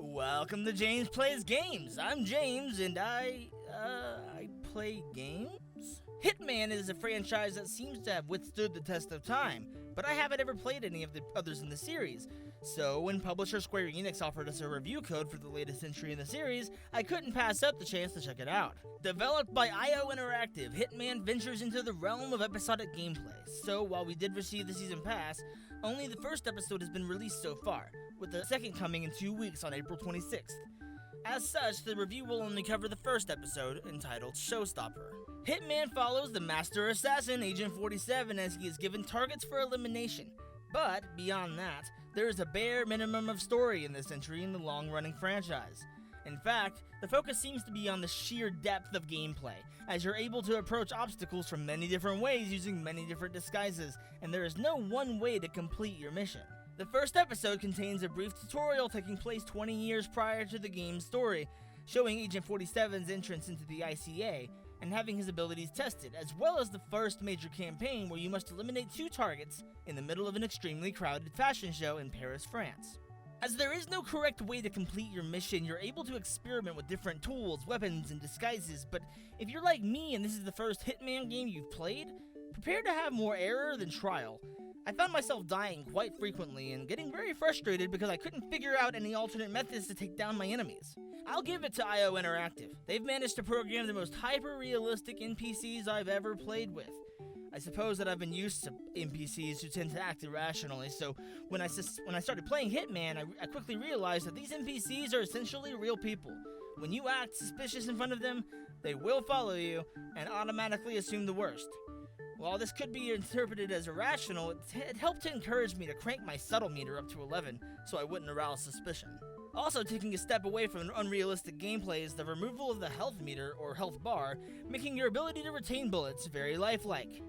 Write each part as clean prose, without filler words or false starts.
Welcome to James Plays Games. I'm James, and I play games? Hitman is a franchise that seems to have withstood the test of time, but I haven't ever played any of the others in the series. So when publisher Square Enix offered us a review code for the latest entry in the series, I couldn't pass up the chance to check it out. Developed by IO Interactive, Hitman ventures into the realm of episodic gameplay. So while we did receive the season pass, only the first episode has been released so far, with the second coming in 2 weeks on April 26th. As such, the review will only cover the first episode, entitled Showstopper. Hitman follows the master assassin, Agent 47, as he is given targets for elimination. But, beyond that, there is a bare minimum of story in this entry in the long-running franchise. In fact, the focus seems to be on the sheer depth of gameplay, as you're able to approach obstacles from many different ways using many different disguises, and there is no one way to complete your mission. The first episode contains a brief tutorial taking place 20 years prior to the game's story, showing Agent 47's entrance into the ICA and having his abilities tested, as well as the first major campaign where you must eliminate 2 targets in the middle of an extremely crowded fashion show in Paris, France. As there is no correct way to complete your mission, you're able to experiment with different tools, weapons, and disguises, but if you're like me and this is the first Hitman game you've played, prepare to have more error than trial. I found myself dying quite frequently and getting very frustrated because I couldn't figure out any alternate methods to take down my enemies. I'll give it to IO Interactive. They've managed to program the most hyper-realistic NPCs I've ever played with. I suppose that I've been used to NPCs who tend to act irrationally, so when I started playing Hitman, I quickly realized that these NPCs are essentially real people. When you act suspicious in front of them, they will follow you and automatically assume the worst. While this could be interpreted as irrational, it helped to encourage me to crank my subtle meter up to 11 so I wouldn't arouse suspicion. Also taking a step away from unrealistic gameplay is the removal of the health meter or health bar, making your ability to retain bullets very lifelike.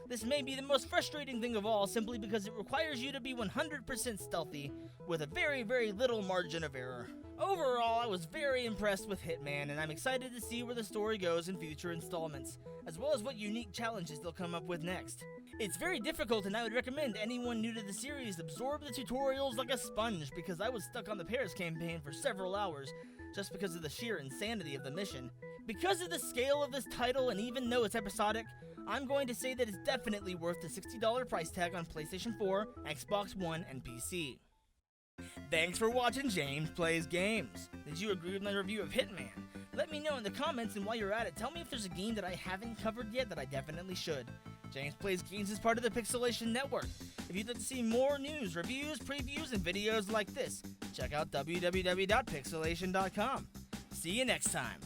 This may be the most frustrating thing of all simply because it requires you to be 100% stealthy with a very, very little margin of error. Overall, I was very impressed with Hitman, and I'm excited to see where the story goes in future installments, as well as what unique challenges they'll come up with next. It's very difficult, and I would recommend anyone new to the series absorb the tutorials like a sponge, because I was stuck on the Paris campaign for several hours just because of the sheer insanity of the mission. Because of the scale of this title, and even though it's episodic, I'm going to say that it's definitely worth the $60 price tag on PlayStation 4, Xbox One, and PC. Thanks for watching James Plays Games. Did you agree with my review of Hitman? Let me know in the comments, and while you're at it, tell me if there's a game that I haven't covered yet that I definitely should. James Plays Games is part of the Pixelation Network. If you'd like to see more news, reviews, previews, and videos like this, check out www.pixelation.com. See you next time.